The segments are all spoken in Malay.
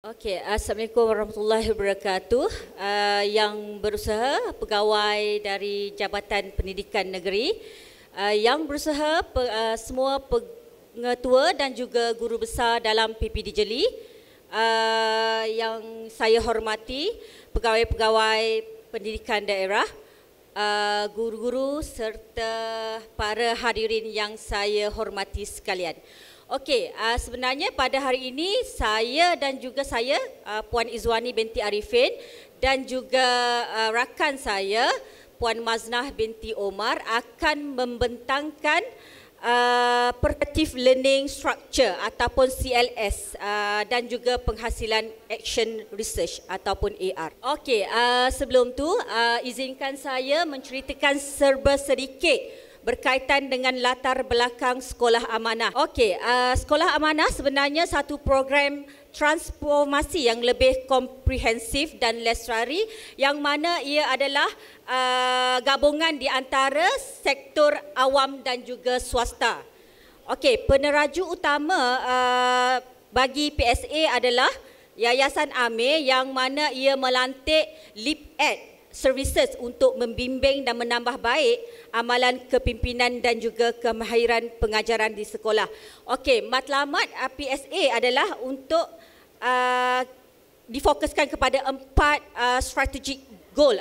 Okey, Assalamualaikum warahmatullahi wabarakatuh. Yang berusaha pegawai dari Jabatan Pendidikan Negeri, yang berusaha semua pengetua dan juga guru besar dalam PPD Jeli, yang saya hormati, pegawai-pegawai pendidikan daerah, guru-guru serta para hadirin yang saya hormati sekalian. Okey, sebenarnya pada hari ini saya dan juga Puan Izwani binti Arifin dan juga rakan saya Puan Maznah binti Omar akan membentangkan Perspective Learning Structure ataupun CLS dan juga penghasilan Action Research ataupun AR. Okey, sebelum tu izinkan saya menceritakan serba sedikit berkaitan dengan latar belakang Sekolah Amanah. Okey, Sekolah Amanah sebenarnya satu program transformasi yang lebih komprehensif dan lestari, yang mana ia adalah gabungan di antara sektor awam dan juga swasta. Okey, peneraju utama bagi PSA adalah Yayasan Amir, yang mana ia melantik LeapEd Services untuk membimbing dan menambah baik amalan kepimpinan dan juga kemahiran pengajaran di sekolah. Okey, matlamat PSA adalah untuk difokuskan kepada 4 strategic goal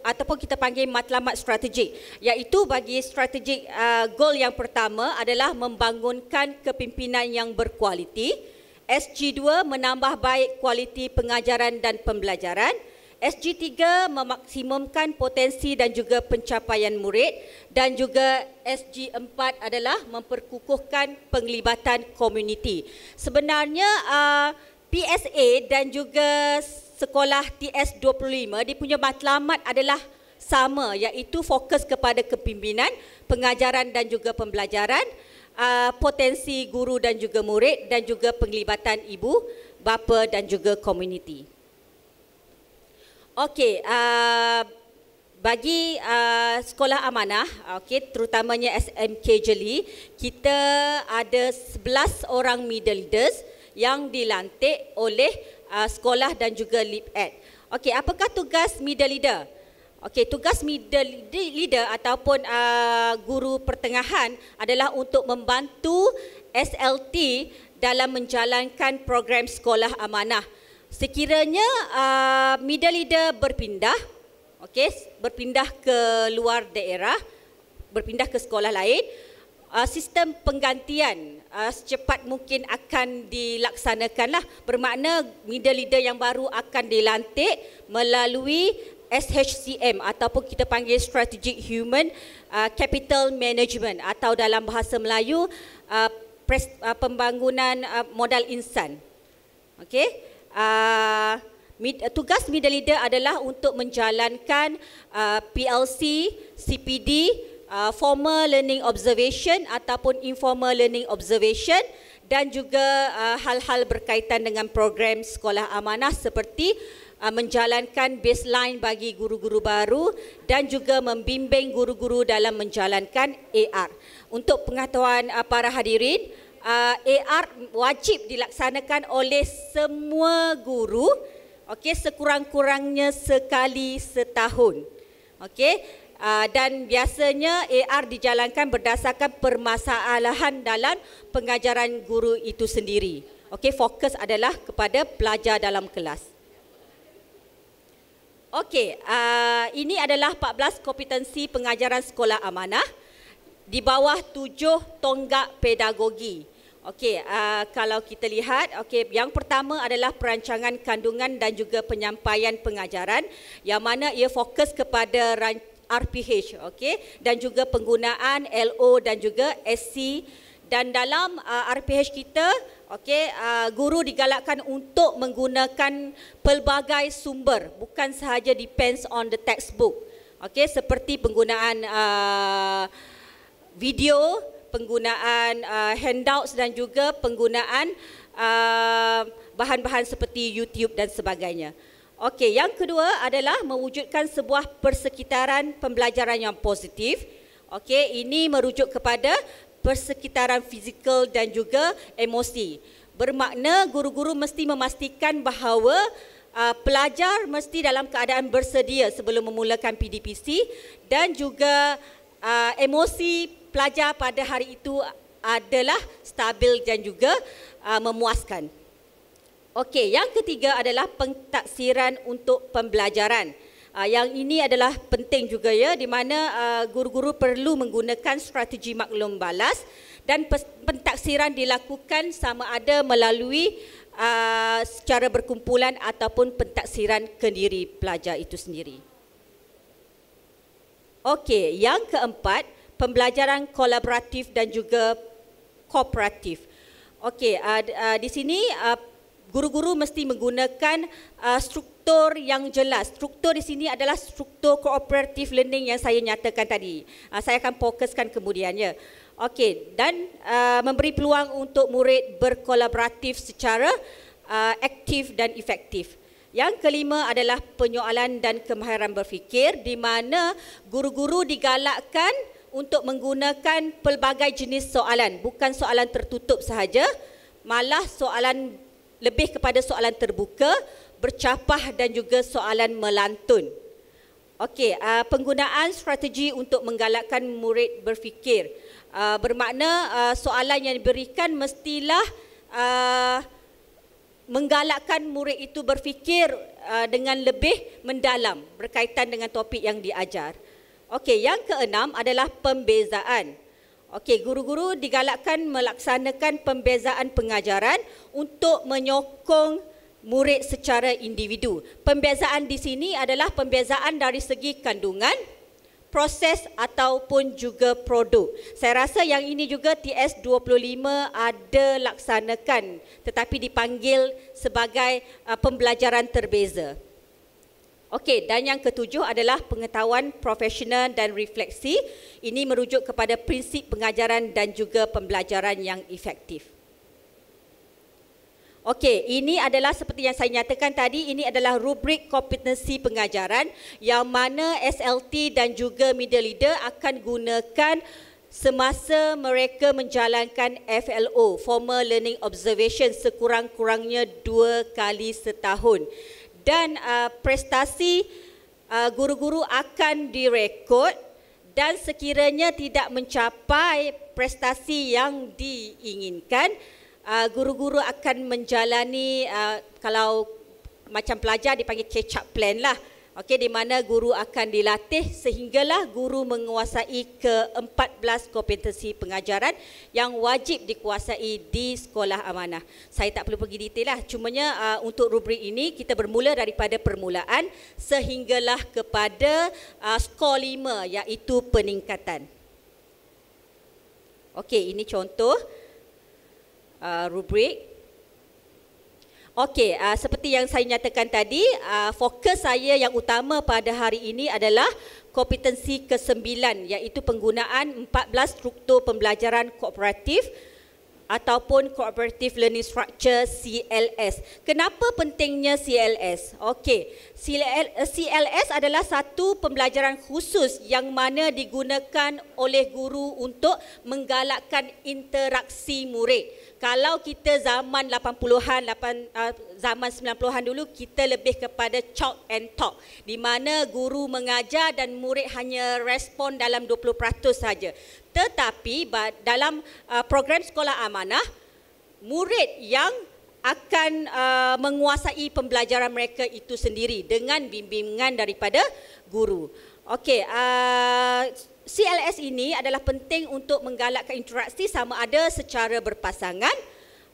ataupun kita panggil matlamat strategik, iaitu bagi strategic goal yang pertama adalah membangunkan kepimpinan yang berkualiti. SG2 menambah baik kualiti pengajaran dan pembelajaran. SG3 memaksimumkan potensi dan juga pencapaian murid, dan juga SG4 adalah memperkukuhkan penglibatan komuniti. Sebenarnya PSA dan juga sekolah TS25 dia punya matlamat adalah sama, iaitu fokus kepada kepimpinan, pengajaran dan juga pembelajaran, potensi guru dan juga murid, dan juga penglibatan ibu, bapa dan juga komuniti. Okey, bagi Sekolah Amanah, okey, terutamanya SMK Jeli, kita ada 11 orang middle leaders yang dilantik oleh sekolah dan juga LeapEd. Okey, apakah tugas middle leader? Okey, tugas middle leader ataupun guru pertengahan adalah untuk membantu SLT dalam menjalankan program Sekolah Amanah. Sekiranya middle leader berpindah, berpindah ke luar daerah, berpindah ke sekolah lain, sistem penggantian secepat mungkin akan dilaksanakanlah. Bermakna middle leader yang baru akan dilantik melalui SHCM ataupun kita panggil Strategic Human Capital Management, atau dalam bahasa Melayu pembangunan modal insan. Okey. Tugas middle leader adalah untuk menjalankan PLC, CPD, formal learning observation ataupun informal learning observation, dan juga hal-hal berkaitan dengan program Sekolah Amanah seperti menjalankan baseline bagi guru-guru baru dan juga membimbing guru-guru dalam menjalankan AR. Untuk pengetahuan para hadirin, AR wajib dilaksanakan oleh semua guru, okey, sekurang-kurangnya sekali setahun. Okey, dan biasanya AR dijalankan berdasarkan permasalahan dalam pengajaran guru itu sendiri. Okey, fokus adalah kepada pelajar dalam kelas. Okey, ini adalah 14 kompetensi pengajaran Sekolah Amanah di bawah 7 tonggak pedagogi. Okey, kalau kita lihat, okey, yang pertama adalah perancangan kandungan dan juga penyampaian pengajaran, yang mana ia fokus kepada RPH, okey, dan juga penggunaan LO dan juga SC. Dan dalam RPH kita, okey, guru digalakkan untuk menggunakan pelbagai sumber, bukan sahaja depends on the textbook. Okey, seperti penggunaan video, penggunaan handouts dan juga penggunaan bahan-bahan seperti YouTube dan sebagainya. Okey, yang kedua adalah mewujudkan sebuah persekitaran pembelajaran yang positif. Okey, ini merujuk kepada persekitaran fizikal dan juga emosi. Bermakna guru-guru mesti memastikan bahawa pelajar mesti dalam keadaan bersedia sebelum memulakan PDPC dan juga emosi pelajar pada hari itu adalah stabil dan juga memuaskan. Okey, yang ketiga adalah pentaksiran untuk pembelajaran. Yang ini adalah penting juga ya, di mana guru-guru perlu menggunakan strategi maklum balas dan pentaksiran dilakukan sama ada melalui secara berkumpulan ataupun pentaksiran ke diri pelajar itu sendiri. Okey, yang keempat, pembelajaran kolaboratif dan juga kooperatif. Okey, di sini guru-guru mesti menggunakan struktur yang jelas. Struktur di sini adalah struktur cooperative learning yang saya nyatakan tadi. Saya akan fokuskan kemudiannya. Okey, dan memberi peluang untuk murid berkolaboratif secara aktif dan efektif. Yang kelima adalah penyoalan dan kemahiran berfikir, di mana guru-guru digalakkan untuk menggunakan pelbagai jenis soalan, bukan soalan tertutup sahaja, malah soalan lebih kepada soalan terbuka, bercapah dan juga soalan melantun. Okey, penggunaan strategi untuk menggalakkan murid berfikir. Bermakna soalan yang diberikan mestilah menggalakkan murid itu berfikir dengan lebih mendalam berkaitan dengan topik yang diajar. Okey, yang keenam adalah pembezaan. Okey, guru-guru digalakkan melaksanakan pembezaan pengajaran untuk menyokong murid secara individu. Pembezaan di sini adalah pembezaan dari segi kandungan, proses ataupun juga produk. Saya rasa yang ini juga TS25 ada laksanakan, tetapi dipanggil sebagai pembelajaran terbeza. Okey, dan yang ketujuh adalah pengetahuan profesional dan refleksi. Ini merujuk kepada prinsip pengajaran dan juga pembelajaran yang efektif. Okey, ini adalah seperti yang saya nyatakan tadi, ini adalah rubrik kompetensi pengajaran yang mana SLT dan juga middle leader akan gunakan semasa mereka menjalankan FLO, Formal Learning Observation, sekurang-kurangnya 2 kali setahun. Dan prestasi guru-guru akan direkod dan sekiranya tidak mencapai prestasi yang diinginkan, guru-guru akan menjalani kalau macam pelajar dipanggil catch up plan lah. Okey, di mana guru akan dilatih sehinggalah guru menguasai ke-14 kompetensi pengajaran yang wajib dikuasai di sekolah amanah. Saya tak perlu pergi detail lah, cumanya untuk rubrik ini kita bermula daripada permulaan sehinggalah kepada skor 5 iaitu peningkatan. Okey, ini contoh rubrik. Okey, seperti yang saya nyatakan tadi, fokus saya yang utama pada hari ini adalah kompetensi ke-9 iaitu penggunaan 14 struktur pembelajaran kooperatif ataupun Cooperative Learning Structure, CLS. Kenapa pentingnya CLS? Okey, CLS adalah satu pembelajaran khusus yang mana digunakan oleh guru untuk menggalakkan interaksi murid. Kalau kita zaman 80-an, zaman 90-an dulu, kita lebih kepada chalk and talk, di mana guru mengajar dan murid hanya respon dalam 20% saja. Tetapi dalam program sekolah amanah, murid yang akan menguasai pembelajaran mereka itu sendiri dengan bimbingan daripada guru. Okey, CLS ini adalah penting untuk menggalakkan interaksi sama ada secara berpasangan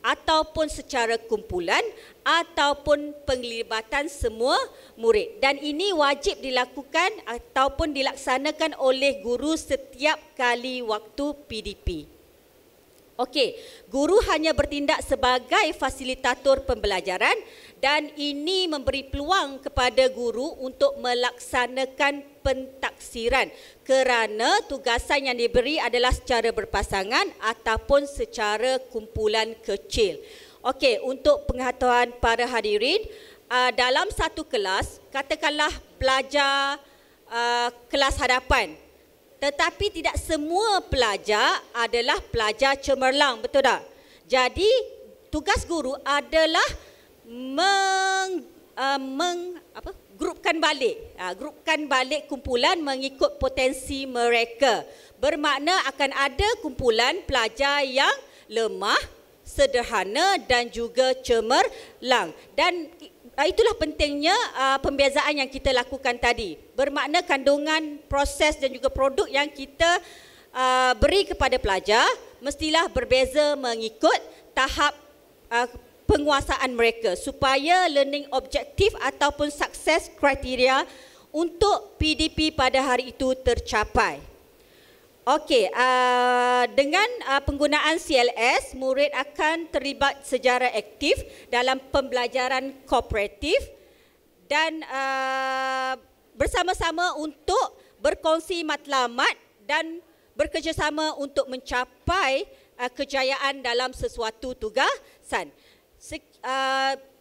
ataupun secara kumpulan ataupun penglibatan semua murid. Dan ini wajib dilakukan ataupun dilaksanakan oleh guru setiap kali waktu PDP. Okey, guru hanya bertindak sebagai fasilitator pembelajaran dan ini memberi peluang kepada guru untuk melaksanakan pentaksiran kerana tugasan yang diberi adalah secara berpasangan ataupun secara kumpulan kecil. Okey, untuk pengetahuan para hadirin, dalam satu kelas, katakanlah pelajar kelas hadapan, tetapi tidak semua pelajar adalah pelajar cemerlang, betul tak? Jadi tugas guru adalah grupkan balik kumpulan mengikut potensi mereka. Bermakna akan ada kumpulan pelajar yang lemah, sederhana dan juga cemerlang. Dan itulah pentingnya pembezaan yang kita lakukan tadi. Bermakna kandungan, proses dan juga produk yang kita beri kepada pelajar mestilah berbeza mengikut tahap penguasaan mereka supaya learning objektif ataupun sukses kriteria untuk PDP pada hari itu tercapai. Okey, dengan penggunaan CLS, murid akan terlibat secara aktif dalam pembelajaran kooperatif dan bersama-sama untuk berkongsi matlamat dan bekerjasama untuk mencapai kejayaan dalam sesuatu tugasan.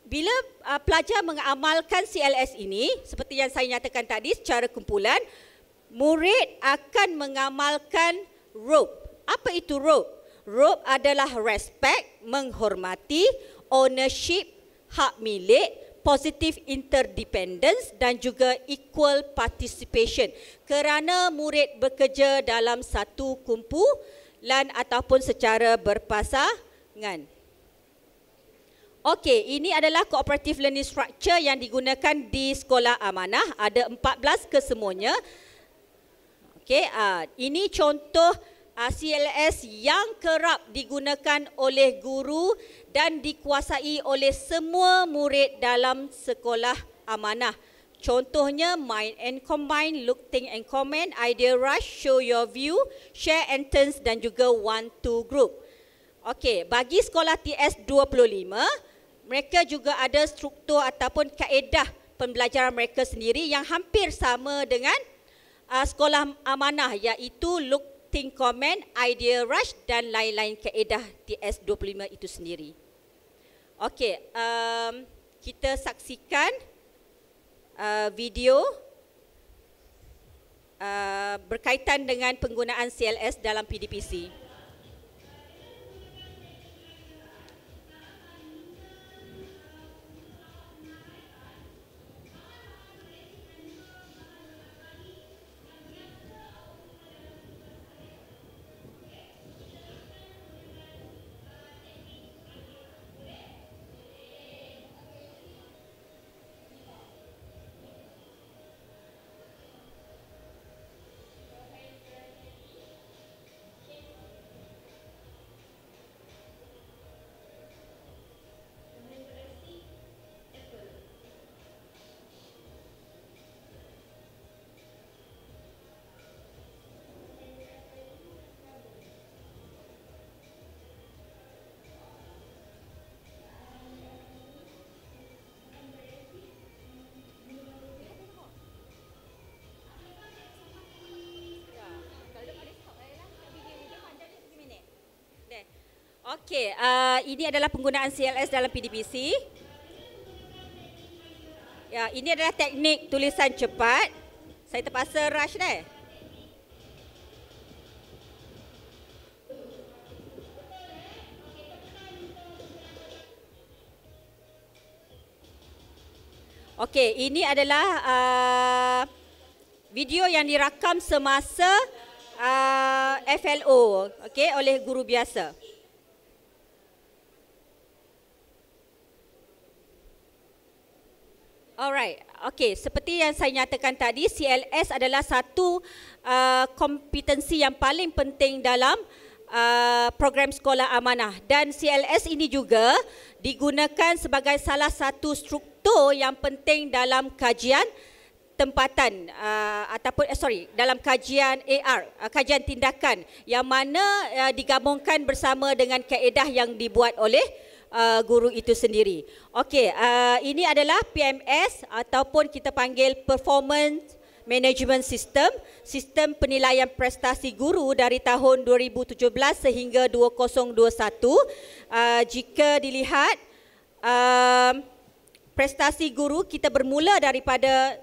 Bila pelajar mengamalkan CLS ini, seperti yang saya nyatakan tadi secara kumpulan, murid akan mengamalkan ROPE. Apa itu ROPE? ROPE adalah respect, menghormati, ownership, hak milik, positive interdependence dan juga equal participation. Kerana murid bekerja dalam satu kumpulan ataupun secara berpasangan. Okey, ini adalah cooperative learning structure yang digunakan di Sekolah Amanah. Ada 14 kesemuanya. Okey, ini contoh CLS yang kerap digunakan oleh guru dan dikuasai oleh semua murid dalam Sekolah Amanah. Contohnya Mind and Combine, Look, Think and Comment, Idea Rush, Show Your View, Share and Turns dan juga One to Group. Okey, bagi sekolah TS 25, mereka juga ada struktur ataupun kaedah pembelajaran mereka sendiri yang hampir sama dengan Sekolah Amanah, iaitu Look, Think, Comment, Idea Rush dan lain-lain kaedah TS 25 itu sendiri. Okey, kita saksikan video berkaitan dengan penggunaan CLS dalam PDPC. Okey, ini adalah penggunaan CLS dalam PDPC. Ya, ini adalah teknik tulisan cepat. Saya terpaksa rush deh. Okey, ini adalah video yang dirakam semasa FLO, okey, oleh guru biasa. Alright, okey. Seperti yang saya nyatakan tadi, CLS adalah satu kompetensi yang paling penting dalam program Sekolah Amanah. Dan CLS ini juga digunakan sebagai salah satu struktur yang penting dalam kajian tempatan dalam kajian AR, kajian tindakan yang mana digabungkan bersama dengan kaedah yang dibuat oleh guru itu sendiri. Okey, ini adalah PMS ataupun kita panggil Performance Management System, sistem penilaian prestasi guru dari tahun 2017 sehingga 2021. Jika dilihat prestasi guru, kita bermula daripada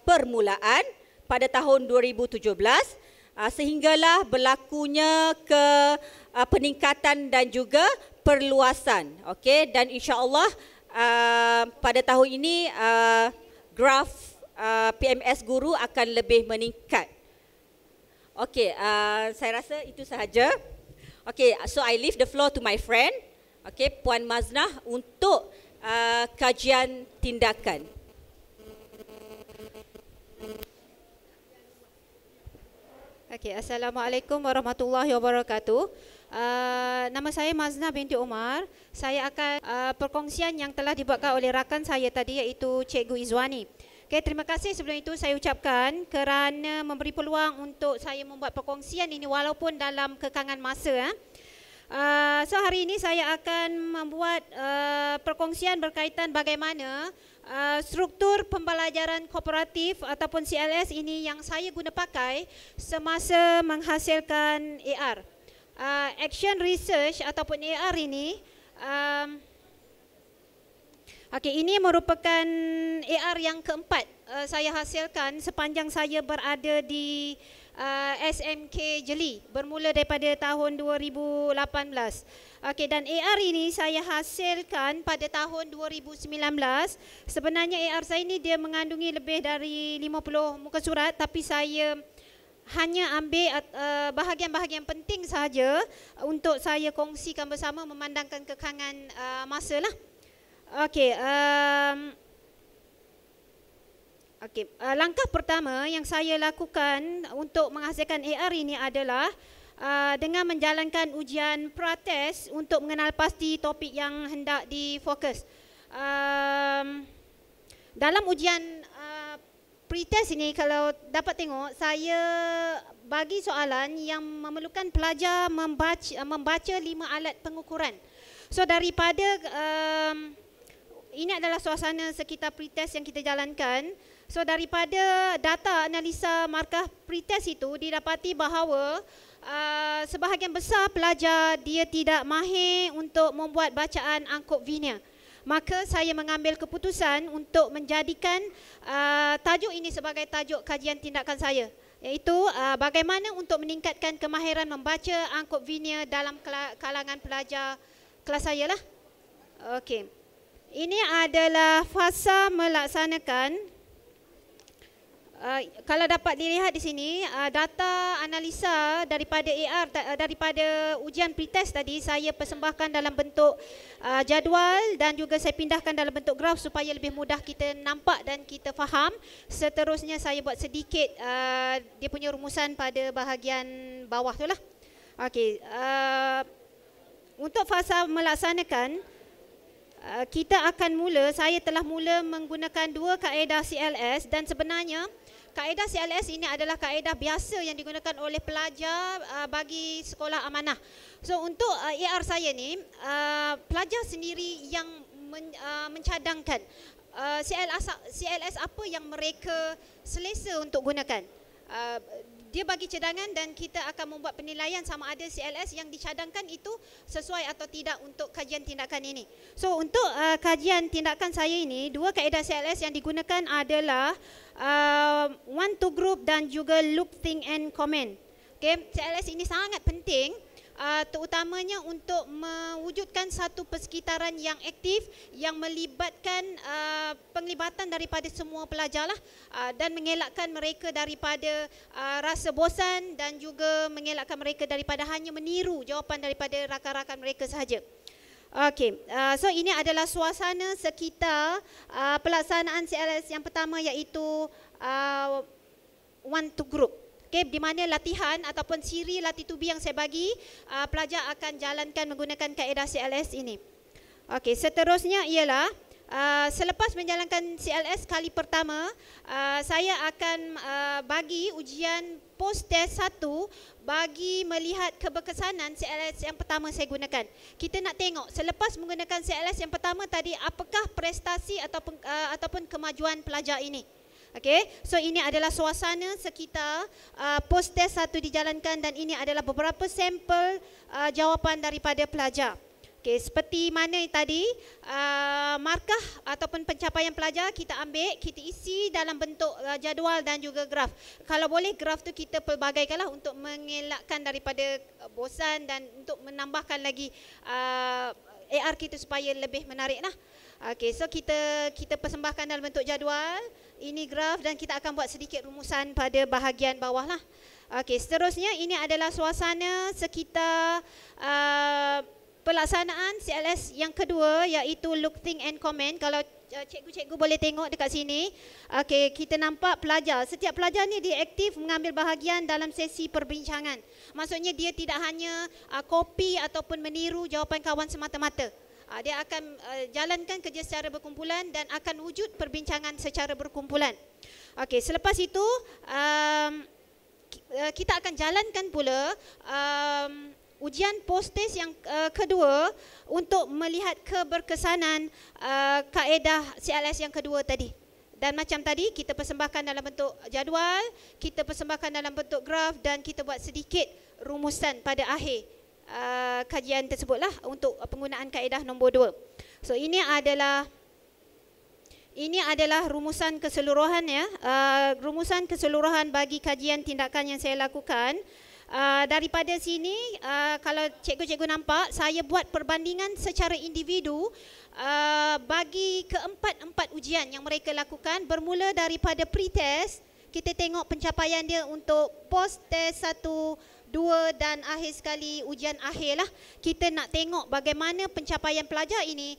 permulaan pada tahun 2017 sehinggalah berlakunya ke peningkatan dan juga perluasan. Okey, dan insya-Allah pada tahun ini graf PMS guru akan lebih meningkat. Okey, saya rasa itu sahaja. Okey, so I leave the floor to my friend, Puan Maznah untuk kajian tindakan. Assalamualaikum warahmatullahi wabarakatuh. Nama saya Maznah binti Umar. Saya akan perkongsian yang telah dibuatkan oleh rakan saya tadi, iaitu Cikgu Izwani. Terima kasih sebelum itu saya ucapkan kerana memberi peluang untuk saya membuat perkongsian ini walaupun dalam kekangan masa. So hari ini saya akan membuat perkongsian berkaitan bagaimana struktur pembelajaran kooperatif ataupun CLS ini yang saya guna pakai semasa menghasilkan AR. Action Research ataupun AR ini, ini merupakan AR yang keempat saya hasilkan sepanjang saya berada di SMK Jeli, bermula daripada tahun 2018. Dan AR ini saya hasilkan pada tahun 2019. Sebenarnya AR saya ini dia mengandungi lebih dari 50 muka surat, tapi saya hanya ambil bahagian-bahagian penting sahaja untuk saya kongsikan bersama memandangkan kekangan masa lah. Langkah pertama yang saya lakukan untuk menghasilkan AR ini adalah dengan menjalankan ujian prates untuk mengenal pasti topik yang hendak difokus. Dalam ujian pretest ini, kalau dapat tengok, saya bagi soalan yang memerlukan pelajar membaca 5 alat pengukuran. So daripada ini adalah suasana sekitar pretest yang kita jalankan. So daripada data analisa markah pretest itu didapati bahawa sebahagian besar pelajar dia tidak mahir untuk membuat bacaan angkop Vinia. Maka saya mengambil keputusan untuk menjadikan tajuk ini sebagai tajuk kajian tindakan saya, iaitu bagaimana untuk meningkatkan kemahiran membaca angkop Vinia dalam kalangan pelajar kelas saya lah. Ini adalah fasa melaksanakan. Kalau dapat dilihat di sini, data analisa daripada AR, daripada ujian pretest tadi saya persembahkan dalam bentuk jadual dan juga saya pindahkan dalam bentuk graf supaya lebih mudah kita nampak dan kita faham. Seterusnya saya buat sedikit dia punya rumusan pada bahagian bawah tu lah. Untuk fasa melaksanakan, kita akan saya telah mula menggunakan 2 kaedah CLS, dan sebenarnya kaedah CLS ini adalah kaedah biasa yang digunakan oleh pelajar bagi sekolah amanah. So untuk AR saya ni, pelajar sendiri yang mencadangkan CLS apa yang mereka selesa untuk gunakan. Dia bagi cadangan dan kita akan membuat penilaian sama ada CLS yang dicadangkan itu sesuai atau tidak untuk kajian tindakan ini. So untuk kajian tindakan saya ini, 2 kaedah CLS yang digunakan adalah one to group dan juga loop, think and comment. CLS ini sangat penting, terutamanya untuk mewujudkan satu persekitaran yang aktif yang melibatkan penglibatan daripada semua pelajar lah, dan mengelakkan mereka daripada rasa bosan dan juga mengelakkan mereka daripada hanya meniru jawapan daripada rakan-rakan mereka sahaja. So ini adalah suasana sekitar pelaksanaan CLS yang pertama, iaitu one to group. Di mana latihan ataupun siri latitubi yang saya bagi, pelajar akan jalankan menggunakan kaedah CLS ini. Seterusnya ialah selepas menjalankan CLS kali pertama, saya akan bagi ujian post test 1 bagi melihat keberkesanan CLS yang pertama saya gunakan. Kita nak tengok selepas menggunakan CLS yang pertama tadi, apakah prestasi ataupun kemajuan pelajar ini. So ini adalah suasana sekitar post test 1 dijalankan, dan ini adalah beberapa sampel jawapan daripada pelajar. Okey, seperti mana tadi, markah ataupun pencapaian pelajar kita ambil, kita isi dalam bentuk jadual dan juga graf. Kalau boleh graf tu kita pelbagaikanlah untuk mengelakkan daripada bosan dan untuk menambahkan lagi AR kita supaya lebih menarik lah. Okey, so kita persembahkan dalam bentuk jadual, ini graf dan kita akan buat sedikit rumusan pada bahagian bawah lah. Okey, seterusnya ini adalah suasana sekitar pelaksanaan CLS yang kedua, iaitu Look, Think and Comment. Kalau cikgu-cikgu boleh tengok dekat sini, okey, kita nampak pelajar. Setiap pelajar ni dia aktif mengambil bahagian dalam sesi perbincangan. Maksudnya dia tidak hanya copy ataupun meniru jawapan kawan semata-mata. Dia akan jalankan kerja secara berkumpulan dan akan wujud perbincangan secara berkumpulan. Okey, selepas itu kita akan jalankan pula ujian post-test yang kedua untuk melihat keberkesanan kaedah CLS yang kedua tadi. Dan macam tadi kita persembahkan dalam bentuk jadual, kita persembahkan dalam bentuk graf dan kita buat sedikit rumusan pada akhir kajian tersebutlah untuk penggunaan kaedah nombor 2. So ini adalah rumusan keseluruhan ya, rumusan keseluruhan bagi kajian tindakan yang saya lakukan. Daripada sini, kalau cikgu-cikgu nampak, saya buat perbandingan secara individu bagi keempat-empat ujian yang mereka lakukan, bermula daripada pre-test, kita tengok pencapaian dia untuk post-test 1, 2 dan akhir sekali ujian akhir lah. Kita nak tengok bagaimana pencapaian pelajar ini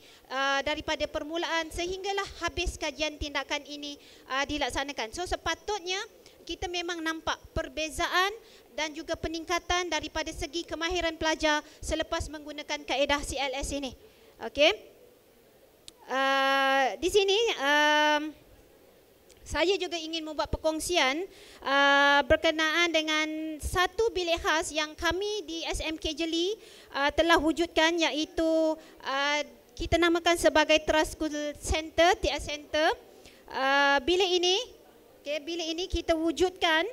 daripada permulaan sehinggalah habis kajian tindakan ini dilaksanakan. So sepatutnya kita memang nampak perbezaan dan juga peningkatan daripada segi kemahiran pelajar selepas menggunakan kaedah CLS ini. Okey. Di sini saya juga ingin membuat perkongsian berkenaan dengan satu bilik khas yang kami di SMK Jeli telah wujudkan, iaitu kita namakan sebagai Trust School Center, TS Center. Bilik ini kita wujudkan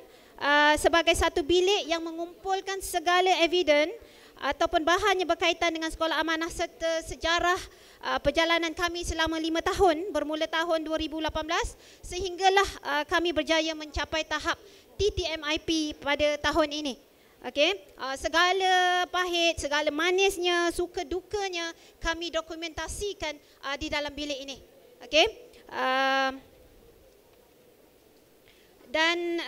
sebagai satu bilik yang mengumpulkan segala evidence ataupun bahan yang berkaitan dengan sekolah amanah serta sejarah perjalanan kami selama 5 tahun bermula tahun 2018 sehinggalah kami berjaya mencapai tahap TTMIP pada tahun ini. Okey, segala pahit, segala manisnya, suka dukanya kami dokumentasikan di dalam bilik ini. Okey. Dan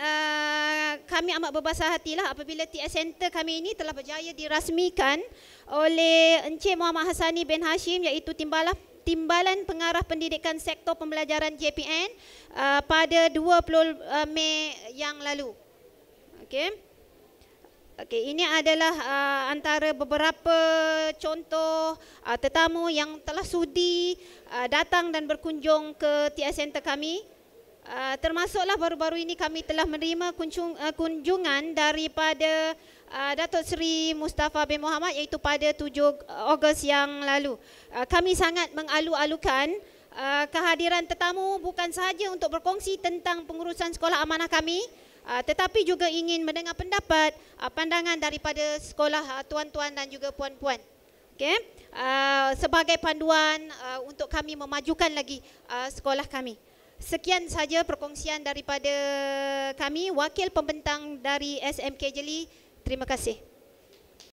kami amat berbesar hatilah apabila TS Center kami ini telah berjaya dirasmikan oleh Encik Muhammad Hassani bin Hashim, iaitu Timbalan Pengarah Pendidikan Sektor Pembelajaran JPN pada 20 Mei yang lalu. Okey. Okey, ini adalah antara beberapa contoh tetamu yang telah sudi datang dan berkunjung ke TS Center kami. Termasuklah baru-baru ini kami telah menerima kunjungan daripada Datuk Seri Mustafa bin Muhammad, iaitu pada 7 Ogos yang lalu. Kami sangat mengalu-alukan kehadiran tetamu bukan sahaja untuk berkongsi tentang pengurusan sekolah amanah kami, tetapi juga ingin mendengar pendapat, pandangan daripada sekolah tuan-tuan dan juga puan-puan. Okay? Sebagai panduan untuk kami memajukan lagi sekolah kami. Sekian saja perkongsian daripada kami, wakil pembentang dari SMK Jeli. Terima kasih.